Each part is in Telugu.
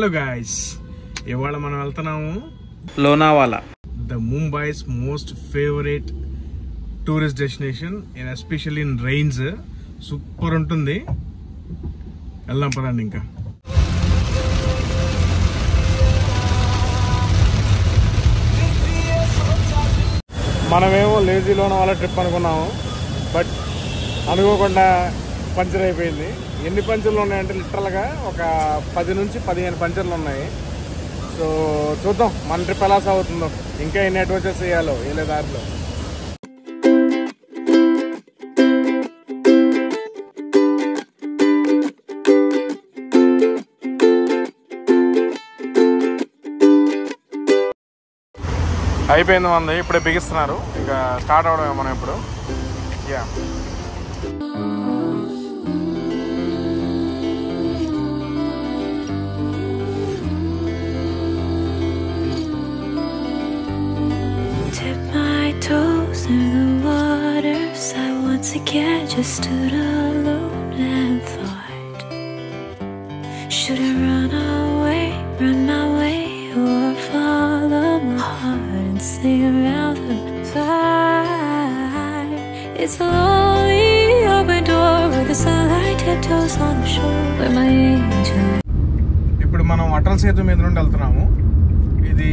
హలో గాయ్స్, ఇవాళ మనం వెళ్తున్నాము Lonavala, the Mumbai's most favourite tourist destination, especially in rains. Super ఉంటుంది, వెళ్దాం పదండి. ఇంకా మనమేమో లేజీ లోనావాలా ట్రిప్ అనుకున్నాము, బట్ అనుకోకుండా పంచర్ అయిపోయింది. ఎన్ని పంచర్లు ఉన్నాయంటే లిటరల్గా ఒక 10 నుంచి 15 పంచర్లు ఉన్నాయి. సో చూద్దాం మన ట్రిప్ ఎలా సాగుతుందో, ఇంకా ఎన్ని అడ్వెంచర్స్ చేయాలో వేలే దారిలో. అయిపోయింది మంది, ఇప్పుడే బిగిస్తున్నారు, ఇంకా స్టార్ట్ అవడమే మనం ఇప్పుడు. Yeah Again, just stood alone and thought, should I run my way, or follow my heart and sing around the fire? It's a lonely open door where the sunlight tiptoes on the shore, where my angel. ఇప్పుడు మనం అటల్ సేతు మీద నుండి వెళ్తున్నాము. ఇది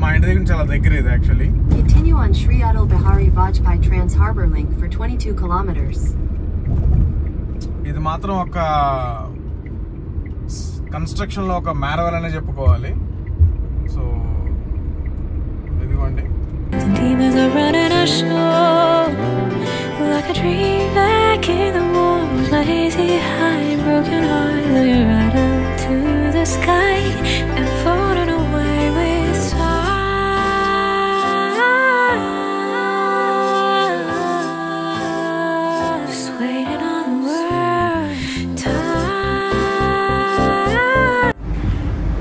మా ఇంటి దగ్గర చాలా దగ్గర ఇది actually. Continue on Shri Atal Bihari Vajpayee Trans Harbour Link for 22 kilometers. ఇది మాత్రం ఒక కన్స్ట్రక్షన్ లో ఒక మ్యారవల్ అనే చెప్పుకోవాలి. సో ఇదిగోండి. Demons are running a show like a dream back in the woods, my hazy high broken heart looking right up to the sky and floating away with stars.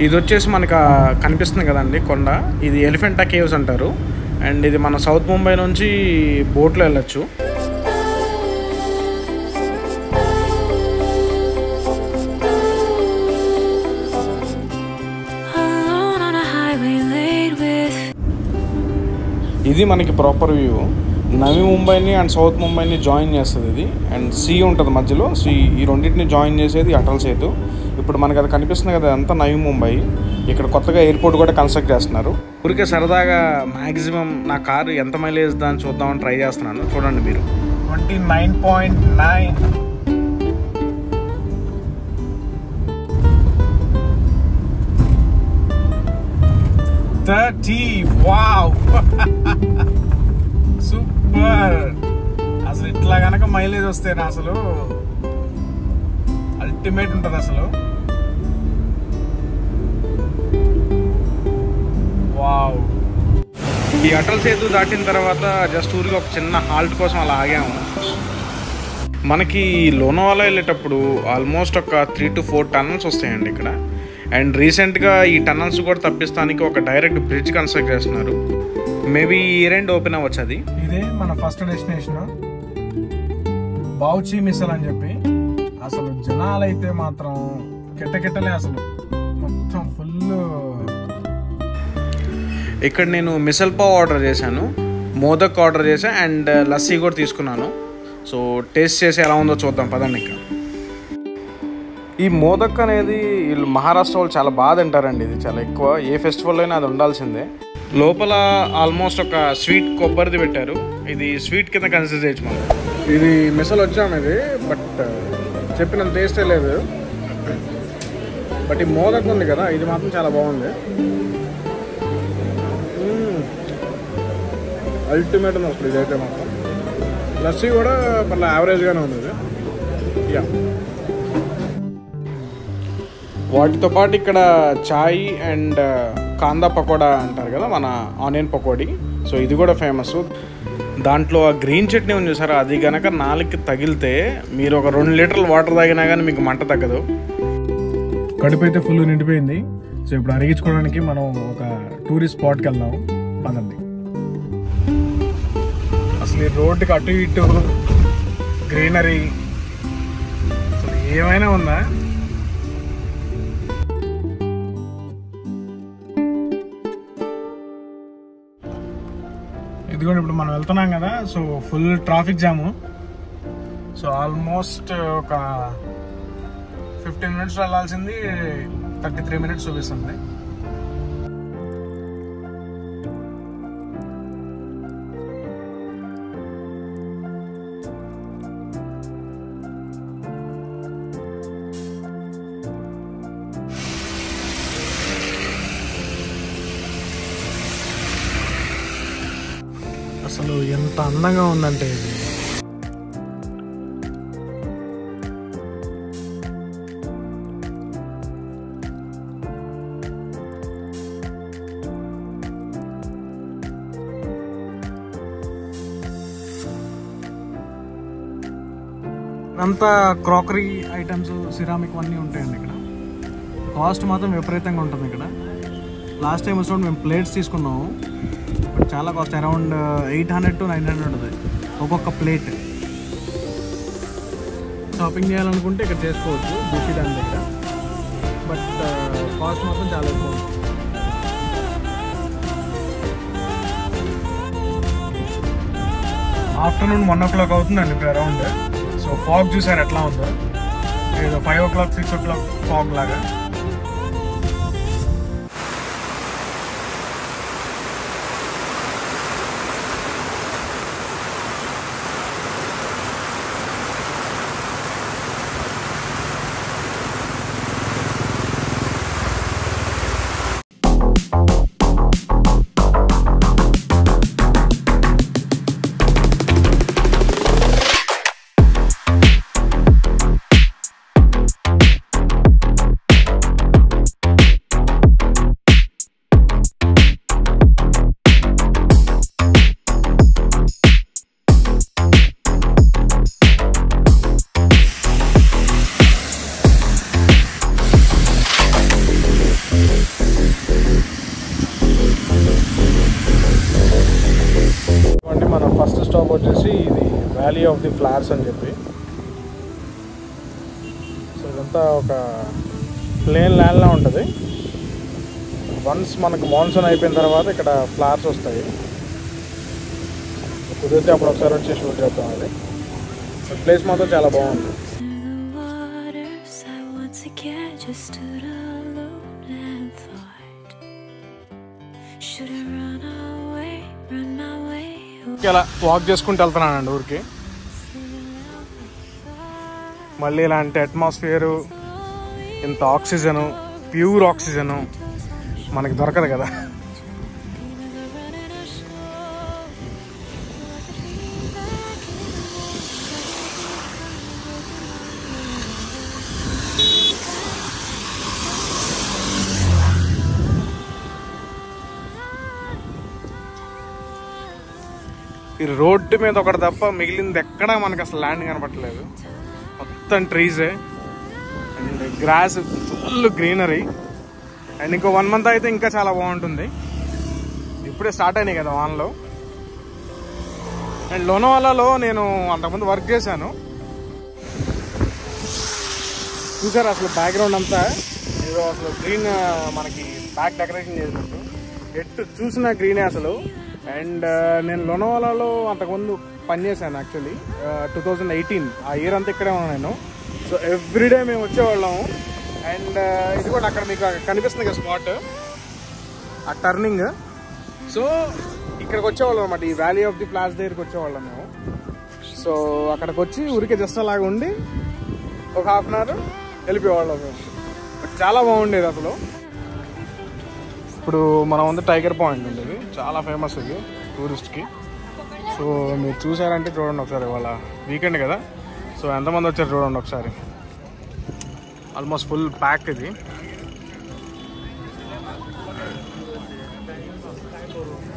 ఇది వచ్చేసి మనకు కనిపిస్తుంది కదండి కొండ, ఇది ఎలిఫెంటా కేవ్స్ అంటారు. అండ్ ఇది మన సౌత్ ముంబై నుంచి బోట్లో వెళ్ళొచ్చు. ఇది మనకి ప్రాపర్ వ్యూ. నవీ ముంబైని అండ్ సౌత్ ముంబైని జాయిన్ చేస్తుంది ఇది. అండ్ సీ ఉంటుంది మధ్యలో, సీ ఈ రెండింటిని జాయిన్ చేసేది అటల్ సేతు. ఇప్పుడు మనకి అది కనిపిస్తుంది కదా, అంతా నవీ ముంబై. ఇక్కడ కొత్తగా ఎయిర్పోర్ట్ కూడా కన్స్ట్రక్ట్ చేస్తున్నారు. ఊరికే సరదాగా మ్యాక్సిమం నా కారు ఎంత మైలేజ్ దాన్ని చూద్దామని ట్రై చేస్తున్నాను. చూడండి మీరు, 29.9. Wow super. అసలు ఇట్లా కనుక మైలేజ్ వస్తే అసలు అల్టిమేట్ ఉంటుంది అసలు. వావ్. ఈ అటల్ సేతు దాటిన తర్వాత జస్ట్ ఊరికి ఒక చిన్న హాల్ట్ కోసం అలా ఆగాము. మనకి లోనావాలా వెళ్ళేటప్పుడు ఆల్మోస్ట్ ఒక 3 to 4 టన్నల్స్ వస్తాయండి ఇక్కడ. అండ్ రీసెంట్గా ఈ టన్నల్స్ కూడా తప్పిస్తానికి ఒక డైరెక్ట్ బ్రిడ్జ్ కన్స్ట్రక్ట్ చేస్తున్నారు. మేబీ ఈ రెండు ఓపెన్ అవ్వచ్చు. అది ఇదే మన ఫస్ట్ డెస్టినేషన్, బౌచి మిసల్ అని చెప్పి. అసలు జనాలైతే మాత్రం కిట్టకిట్టలే, అసలు మొత్తం ఫుల్. ఇక్కడ నేను మిసల్ పావ్ ఆర్డర్ చేశాను, మోదక్ ఆర్డర్ చేశాను, అండ్ లస్సీ కూడా తీసుకున్నాను. సో టేస్ట్ చేసి ఎలా ఉందో చూద్దాం పదండి. ఇంకా ఈ మోదక్ అనేది వీళ్ళు మహారాష్ట్ర వాళ్ళు చాలా బాగా తింటారండి. ఇది చాలా ఎక్కువ, ఏ ఫెస్టివల్లో అయినా అది ఉండాల్సిందే. లోపల ఆల్మోస్ట్ ఒక స్వీట్ కొబ్బరిది పెట్టారు. ఇది స్వీట్ కింద కన్సిడర్ చేయొచ్చు మనం. ఇది మిసల్ వచ్చాము ఇది, బట్ చెప్పినంత టేస్టే లేదు. బట్ ఈ మోదక్ ఉంది కదా, ఇది మాత్రం చాలా బాగుంది. అల్టిమేట్ ఉంది అసలు ఇదైతే మాత్రం. లస్సీ కూడా మళ్ళీ యావరేజ్గానే ఉంది ఇది. యా, వాటితో పాటు ఇక్కడ చాయ్ అండ్ కాందా పకోడా అంటారు కదా, మన ఆనియన్ పకోడీ. సో ఇది కూడా ఫేమస్. దాంట్లో ఆ గ్రీన్ చట్నీ ఉంది చూసారా, అది కనుక నాలుగుకి తగిలితే మీరు ఒక 2 లీటర్లు వాటర్ తాగినా కానీ మీకు మంట తగ్గదు. కడుపు అయితే ఫుల్ నిండిపోయింది. సో ఇప్పుడు అరిగించుకోవడానికి మనం ఒక టూరిస్ట్ స్పాట్కి వెళ్దాం పదండి. అసలు ఈ రోడ్డుకి అటు ఇటు గ్రీనరీ అసలు ఏమైనా ఉందా? ఇదిగోండి ఇప్పుడు మనం వెళ్తున్నాం కదా, సో ఫుల్ ట్రాఫిక్ జాము. సో ఆల్మోస్ట్ ఒక 15 minutes వెళ్ళాల్సింది 33 minutes చూపిస్తుంది. అసలు ఎంత అందంగా ఉందంటే ఇది. అంతా క్రాకరీ ఐటమ్స్, సిరామిక్ అన్నీ ఉంటాయండి ఇక్కడ. కాస్ట్ మాత్రం విపరీతంగా ఉంటుంది ఇక్కడ. లాస్ట్ టైం వచ్చినప్పుడు మేము ప్లేట్స్ తీసుకున్నాము, బట్ చాలా కాస్ట్, అరౌండ్ 800 to 900 ఉంటుంది ఒక్కొక్క ప్లేట్. షాపింగ్ చేయాలనుకుంటే ఇక్కడ చేసుకోవచ్చు బుషి దాని దగ్గర, బట్ కాస్ట్ మాత్రం చాలా ఎక్కువ ఉంటుంది. ఆఫ్టర్నూన్ 1 o'clock అవుతుందండి ఇప్పుడు అరౌండ్. సో ఫాగ్ చూసారు ఎట్లా ఉందో, ఏదో 5 o'clock 6 o'clock ఫాగ్ లాగా. ఫస్ట్ స్టాప్ వచ్చేసి ఇది వ్యాలీ ఆఫ్ ది ఫ్లవర్స్ అని చెప్పి. సో ఇదంతా ఒక ప్లేన్ ల్యాండ్లా ఉంటుంది. వన్స్ మనకు మాన్సూన్ అయిపోయిన తర్వాత ఇక్కడ ఫ్లవర్స్ వస్తాయి. కుదిరితే అప్పుడు ఒకసారి వచ్చి షూట్ చేద్దాం. అది ప్లేస్ మాత్రం చాలా బాగుంది. ఇలా వాక్ చేసుకుంటూ వెళ్తున్నానండి ఊరికి. మళ్ళీ ఇలాంటి అట్మాస్ఫియరు, ఇంత ఆక్సిజను, ప్యూర్ ఆక్సిజను మనకి దొరకదు కదా. ఈ రోడ్డు మీద ఒకటి తప్ప మిగిలింది ఎక్కడా మనకు అసలు ల్యాండ్ కనపట్టలేదు. మొత్తం ట్రీసే and grass, full greenery. And ఇంకో 1 month అయితే ఇంకా చాలా బాగుంటుంది. ఇప్పుడే స్టార్ట్ అయినాయి కదా వానలో. అండ్ లోనావాలాలో నేను అంతకుముందు వర్క్ చేశాను. చూసారు అసలు బ్యాక్గ్రౌండ్ అంతా ఏదో అసలు గ్రీన్, మనకి బ్యాక్ డెకరేషన్ చేసినట్టు. ఎటు చూసినా గ్రీనే అసలు. అండ్ నేను లోనావాలాలో అంతకుముందు పనిచేశాను యాక్చువల్లీ 2018. ఆ ఇయర్ అంతా ఇక్కడే ఉన్నాను నేను. సో ఎవ్రీడే మేము వచ్చేవాళ్ళము. అండ్ ఇది కూడా అక్కడ మీకు కనిపిస్తుంది కదా స్పాట్, ఆ టర్నింగ్. సో ఇక్కడికి వచ్చేవాళ్ళం అనమాట, ఈ వ్యాలీ ఆఫ్ ది ఫ్లవర్స్ దగ్గరికి వచ్చేవాళ్ళం మేము. సో అక్కడికి వచ్చి ఊరికే జస్ట్ అలాగా ఉండి ఒక 1/2 hour వెళ్ళిపోయేవాళ్ళం మేము. చాలా బాగుండేది అసలు. ఇప్పుడు మనం ఉంది టైగర్ పాయింట్ ఉండేది, చాలా ఫేమస్ ఇది టూరిస్ట్కి. సో మీరు చూసారంటే చూడండి ఒకసారి, ఇవాళ వీకెండ్ కదా. సో ఎంతమంది వచ్చారు చూడండి ఒకసారి. ఆల్మోస్ట్ ఫుల్ ప్యాక్ ఇది.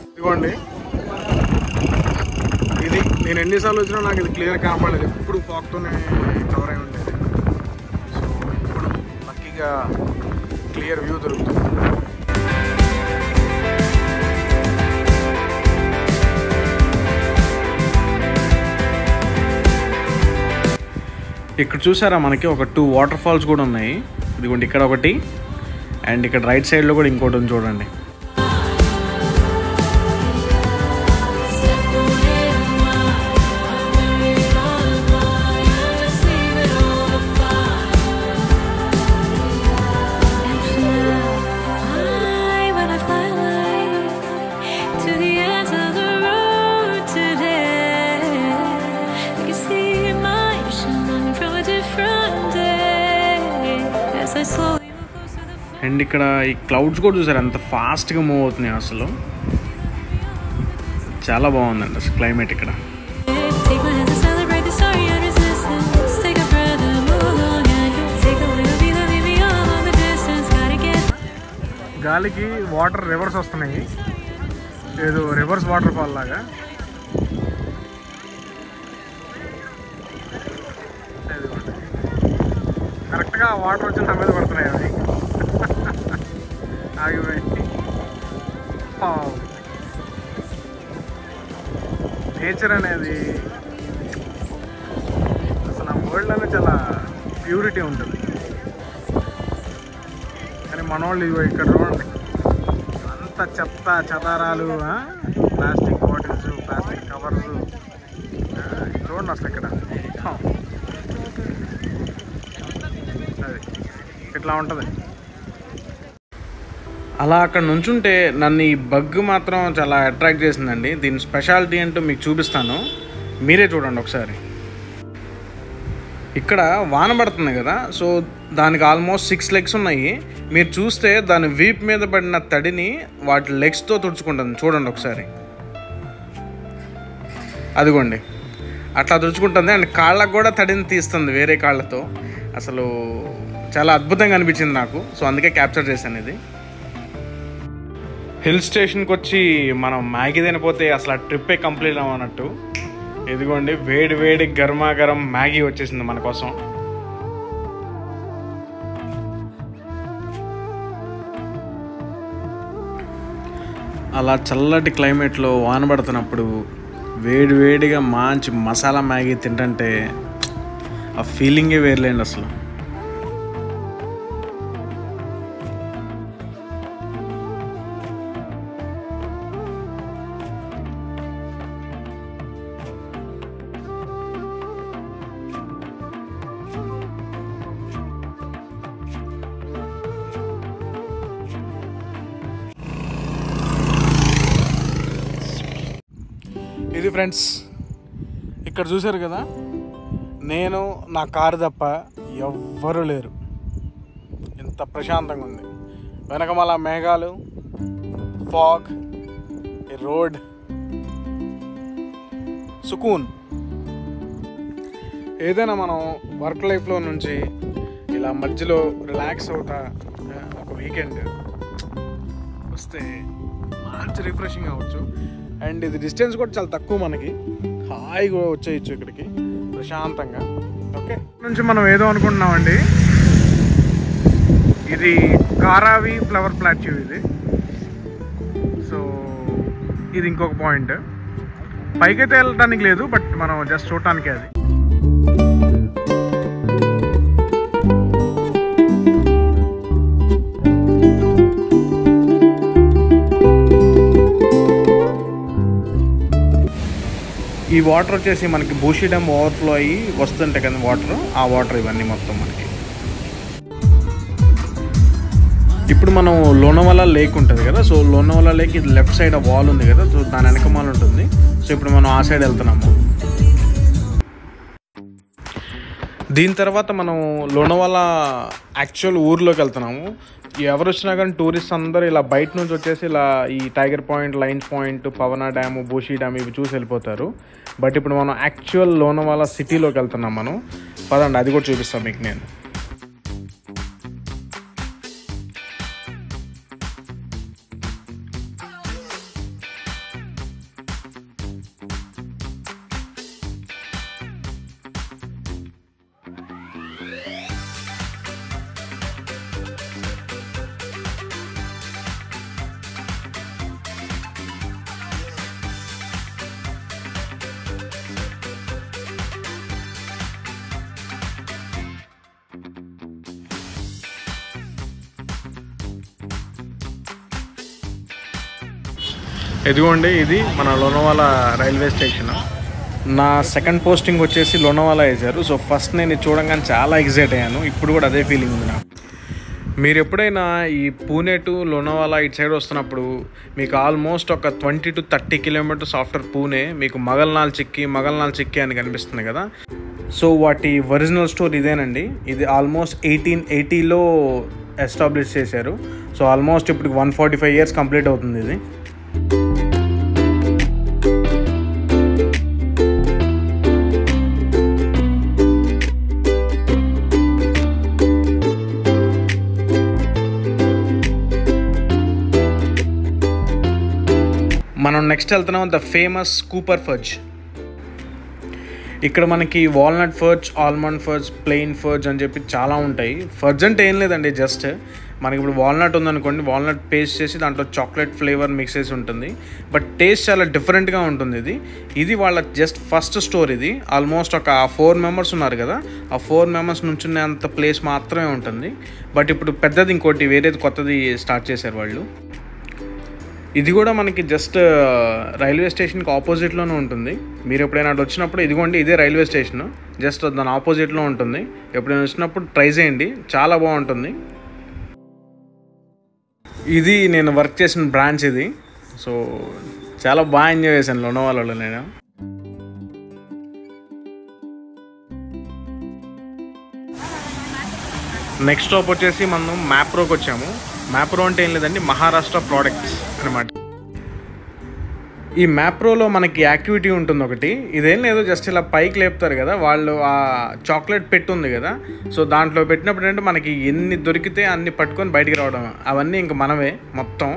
ఇదిగోండి, ఇది నేను ఎన్నిసార్లు వచ్చినా నాకు ఇది క్లియర్ కనపడలేదు. ఎప్పుడు ఫాగ్తోనే కవర్ అయి ఉండేది. సో ఇప్పుడు లక్కీగా క్లియర్ వ్యూ దొరుకుతుంది. ఇక్కడ చూసారా మనకి ఒక 2 వాటర్ ఫాల్స్ కూడా ఉన్నాయి. ఇదిగోండి ఇక్కడ ఒకటి, అండ్ ఇక్కడ రైట్ సైడ్లో కూడా ఇంకోటి ఉంది చూడండి. అండ్ ఇక్కడ ఈ క్లౌడ్స్ కూడా చూసారు ఎంత ఫాస్ట్గా మూవ్ అవుతున్నాయి. అసలు చాలా బాగుందండి అసలు క్లైమేట్ ఇక్కడ. Take my hand to celebrate the story and resistance. Take a breath and move along and take a little bit of me along the distance. Gotta get. గాలికి వాటర్ రివర్స్ వస్తున్నాయి, ఏదో రివర్స్ వాటర్ ఫాల్ లాగా. కరెక్ట్గా వాటర్ వచ్చి నా మీద పడుతున్నాయి అవి ఆగిపోయి. నేచర్ అనేది అసలు ఆ వరల్డ్లోనే చాలా ప్యూరిటీ ఉంటుంది. కానీ మనోళ్ళు ఇగో ఇక్కడ చూడండి అంత చెత్త చెదారాలు, ప్లాస్టిక్ బాటిల్స్, ప్లాస్టిక్ కవర్స్ చూడండి అసలు ఇక్కడ అది ఇట్లా ఉంటుంది. అలా అక్కడ నుంచుంటే నన్ను ఈ బగ్ మాత్రం చాలా అట్రాక్ట్ చేసిందండి. దీని స్పెషాలిటీ ఏంటో మీకు చూపిస్తాను, మీరే చూడండి ఒకసారి. ఇక్కడ వాన పడుతుంది కదా, సో దానికి ఆల్మోస్ట్ 6 లెగ్స్ ఉన్నాయి. మీరు చూస్తే దాని వీప్ మీద పడిన తడిని వాటి లెగ్స్తో తుడుచుకుంటుంది. చూడండి ఒకసారి, అదిగోండి అట్లా తుడుచుకుంటుంది. అండ్ కాళ్ళకు కూడా తడిని తీస్తుంది వేరే కాళ్ళతో. అసలు చాలా అద్భుతంగా అనిపించింది నాకు, సో అందుకే క్యాప్చర్ చేశాను ఇది. హిల్ స్టేషన్కి వచ్చి మనం మ్యాగీ తినపోతే అసలు ఆ ట్రిప్పే కంప్లీట్ అవ్వనట్టు. ఇదిగోండి వేడి వేడి గర్మాగరం మ్యాగీ వచ్చేసింది మన కోసం. అలా చల్లటి క్లైమేట్లో వాన పడుతున్నప్పుడు వేడి వేడిగా మంచి మసాలా మ్యాగీ తింటుంటే ఆ ఫీలింగే వేర్లేండి అసలు. ఇది ఫ్రెండ్స్, ఇక్కడ చూసారు కదా, నేను నా కారు తప్ప ఎవ్వరూ లేరు. ఎంత ప్రశాంతంగా ఉంది. వెనక మళ్ళా మేఘాలు, ఫాగ్, ఈ రోడ్, సుకూన్. ఏదైనా మనం వర్క్ లైఫ్లో నుంచి ఇలా మధ్యలో రిలాక్స్ అవుతా ఒక వీకెండ్ వస్తే మంచి రిఫ్రెషింగ్ అవ్వచ్చు. అండ్ ఇది డిస్టెన్స్ కూడా చాలా తక్కువ, మనకి హాయిగా వచ్చేయచ్చు ఇక్కడికి ప్రశాంతంగా. ఓకే, నుంచి మనం ఏదో అనుకుంటున్నామండి, ఇది కారావి ఫ్లవర్ ప్లాట్యూ ఇది. సో ఇది ఇంకొక పాయింట్. పైకైతే వెళ్ళడానికి లేదు, బట్ మనం జస్ట్ చూడటానికే అది. ఈ వాటర్ వచ్చేసి మనకి బూషి డ్యామ్ ఓవర్ఫ్లో అయ్యి వస్తుంటాయి కదా వాటర్, ఆ వాటర్ ఇవన్నీ మొత్తం మనకి. ఇప్పుడు మనం లోనావాలా లేక్ ఉంటుంది కదా, సో లోనావాలా లేక్ ఇది లెఫ్ట్ సైడ్ ఆ వాల్ ఉంది కదా, సో దాని వెనకమాల ఉంటుంది. సో ఇప్పుడు మనం ఆ సైడ్ వెళ్తున్నాము. దీని తర్వాత మనం లోనావాలా యాక్చువల్ ఊర్లోకి వెళ్తున్నాము. ఎవరు వచ్చినా కానీ టూరిస్ట్ అందరూ ఇలా బయట నుంచి వచ్చేసి ఇలా ఈ tiger point, lions point, Pavana dam, Bhushi dam ఇవి చూసి వెళ్ళిపోతారు. బట్ ఇప్పుడు మనం యాక్చువల్ లోనావాలా సిటీలోకి వెళ్తున్నాం మనం. పదండి, అది కూడా చూపిస్తాను మీకు నేను. ఇదిగోండి, ఇది మన లోనావాలా రైల్వే స్టేషన్. నా సెకండ్ పోస్టింగ్ వచ్చేసి లోనావాలా వేశారు. సో ఫస్ట్ నేను ఇది చూడంగానే చాలా ఎగ్జైట్ అయ్యాను. ఇప్పుడు కూడా అదే ఫీలింగ్ ఉంది నాకు. మీరు ఎప్పుడైనా ఈ పూణే టు లోనావాలా ఇటు సైడ్ వస్తున్నప్పుడు మీకు ఆల్మోస్ట్ ఒక 20 to 30 కిలోమీటర్స్ ఆఫ్టర్ పూణే మీకు మగల్నాల్ చిక్కి అని కనిపిస్తుంది కదా. సో వాటి ఒరిజినల్ స్టోర్ ఇదేనండి. ఇది ఆల్మోస్ట్ 1880లో ఎస్టాబ్లిష్ చేశారు. సో ఆల్మోస్ట్ ఇప్పుడు 145 years కంప్లీట్ అవుతుంది ఇది. మనం నెక్స్ట్ వెళ్తున్నాం ద ఫేమస్ కూపర్ ఫడ్జ్. ఇక్కడ మనకి walnut fudge, almond fudge, plain fudge అని చెప్పి చాలా ఉంటాయి. ఫడ్జ్ అంటే ఏం లేదండి, జస్ట్ మనకి ఇప్పుడు వాల్నట్ ఉందనుకోండి, వాల్నట్ పేస్ట్ చేసి దాంట్లో చాక్లెట్ ఫ్లేవర్ మిక్స్ చేసి ఉంటుంది. బట్ టేస్ట్ చాలా డిఫరెంట్గా ఉంటుంది. ఇది వాళ్ళ జస్ట్ ఫస్ట్ స్టోర్. ఇది ఆల్మోస్ట్ ఒక 4 members ఉన్నారు కదా, ఆ 4 members నుంచున్నంత ప్లేస్ మాత్రమే ఉంటుంది. బట్ ఇప్పుడు పెద్దది ఇంకోటి వేరేది కొత్తది స్టార్ట్ చేశారు వాళ్ళు. ఇది కూడా మనకి జస్ట్ రైల్వే స్టేషన్కి ఆపోజిట్లోనే ఉంటుంది. మీరు ఎప్పుడైనా అటు వచ్చినప్పుడు ఇదిగోండి, ఇదే రైల్వే స్టేషన్, జస్ట్ దాని ఆపోజిట్లో ఉంటుంది. ఎప్పుడైనా వచ్చినప్పుడు ట్రై చేయండి, చాలా బాగుంటుంది. ఇది నేను వర్క్ చేసిన బ్రాంచ్ ఇది. సో చాలా బాగా ఎంజాయ్ చేశాను లోనావాలాలో నేను. నెక్స్ట్ స్టాప్ వచ్చేసి మనం మ్యాప్రోకి వచ్చాము. మ్యాప్రో అంటే ఏం లేదండి, మహారాష్ట్ర ప్రోడక్ట్స్ అనమాట. ఈ మ్యాప్రోలో మనకి యాక్టివిటీ ఉంటుంది ఒకటి. ఇదేం లేదు, జస్ట్ ఇలా పైకి లేపుతారు కదా వాళ్ళు, ఆ చాక్లెట్ పెట్టి ఉంది కదా, సో దాంట్లో పెట్టినప్పుడు ఏంటంటే మనకి ఎన్ని దొరికితే అన్ని పట్టుకొని బయటికి రావడం, అవన్నీ ఇంక మనమే మొత్తం.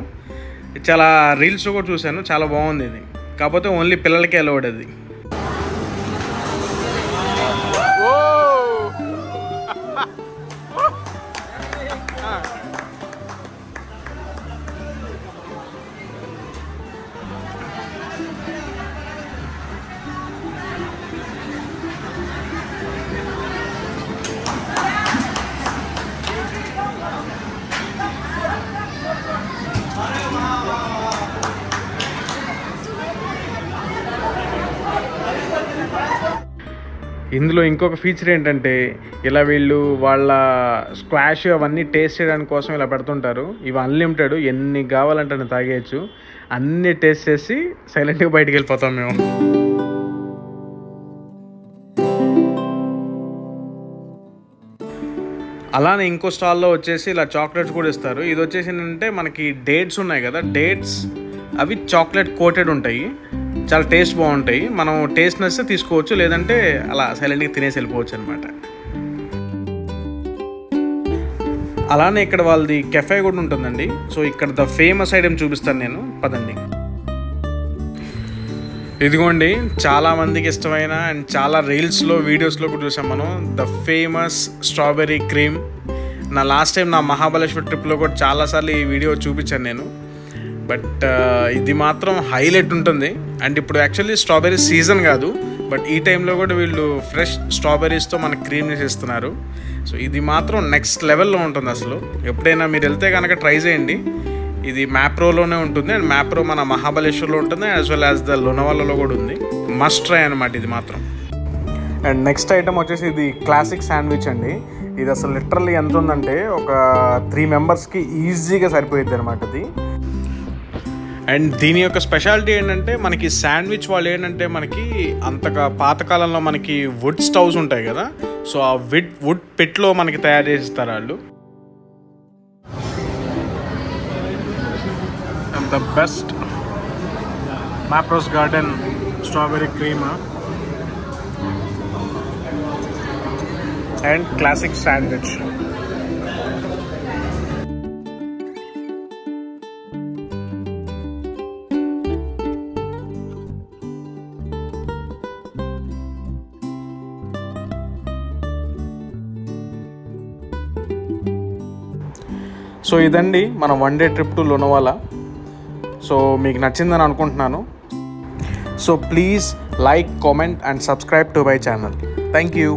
చాలా రీల్స్ కూడా చూశాను, చాలా బాగుంది ఇది. కాకపోతే ఓన్లీ పిల్లలకే అలౌడ్ అది. ఇందులో ఇంకొక ఫీచర్ ఏంటంటే, ఇలా వీళ్ళు వాళ్ళ స్క్వాష్ అవన్నీ టేస్ట్ చేయడానికి కోసం ఇలా పెడుతుంటారు. ఇవి అన్లిమిటెడ్, ఎన్ని కావాలంటే అన్ని తాగేయచ్చు. అన్నీ టేస్ట్ చేసి సైలెంట్గా బయటికి వెళ్ళిపోతాం మేము. అలానే ఇంకో స్టాల్లో వచ్చేసి ఇలా చాక్లెట్స్ కూడా ఇస్తారు. ఇది వచ్చేసి ఏంటంటే మనకి డేట్స్ ఉన్నాయి కదా, డేట్స్ అవి చాక్లెట్ కోటెడ్ ఉంటాయి, చాలా టేస్ట్ బాగుంటాయి. మనం టేస్ట్ నచ్చితే తీసుకోవచ్చు, లేదంటే అలా సైలెంట్గా తినేసి వెళ్ళిపోవచ్చు అనమాట. అలానే ఇక్కడ వాళ్ళది కెఫే కూడా ఉంటుందండి. సో ఇక్కడ ద ఫేమస్ ఐటెం చూపిస్తాను నేను, పదండి. ఇదిగోండి, చాలామందికి ఇష్టమైన అండ్ చాలా రీల్స్లో వీడియోస్లో కూడా చూసాం మనం, ద ఫేమస్ స్ట్రాబెర్రీ క్రీమ్. నా లాస్ట్ టైం నా మహాబలేశ్వర్ ట్రిప్లో కూడా చాలాసార్లు ఈ వీడియో చూపించాను నేను. బట్ ఇది మాత్రం హైలైట్ ఉంటుంది. అండ్ ఇప్పుడు యాక్చువల్లీ స్ట్రాబెర్రీ సీజన్ కాదు, బట్ ఈ టైంలో కూడా వీళ్ళు ఫ్రెష్ స్ట్రాబెర్రీస్తో మనకు క్రీమ్ చేసేస్తున్నారు. సో ఇది మాత్రం నెక్స్ట్ లెవెల్లో ఉంటుంది అసలు. ఎప్పుడైనా మీరు వెళ్తే కనుక ట్రై చేయండి. ఇది మ్యాప్రోలోనే ఉంటుంది, అండ్ మ్యాప్రో మన మహాబలేశ్వర్లో ఉంటుంది, యాజ్ వెల్ యాజ్ ద లోనావాలాలో కూడా ఉంది. మస్ట్ ట్రై అనమాట ఇది మాత్రం. అండ్ నెక్స్ట్ ఐటమ్ వచ్చేసి ఇది క్లాసిక్ శాండ్విచ్ అండి. ఇది అసలు లిటరల్లీ ఎంత ఉందంటే ఒక 3 members-కి ఈజీగా సరిపోయింది అనమాట ఇది. అండ్ దీని యొక్క స్పెషాలిటీ ఏంటంటే, మనకి శాండ్విచ్ వాళ్ళు ఏంటంటే మనకి అంతగా పాతకాలంలో మనకి వుడ్ స్టవ్స్ ఉంటాయి కదా, సో ఆ వుడ్ పిట్లో మనకి తయారు చేసిస్తారు వాళ్ళు. And the best Mapro's garden strawberry cream and classic sandwich. So ఇదండి మన 1 day trip to Lonavala. So మీకు నచ్చిందని అనుకుంటున్నాను. So please like, comment and subscribe to my channel. Thank you.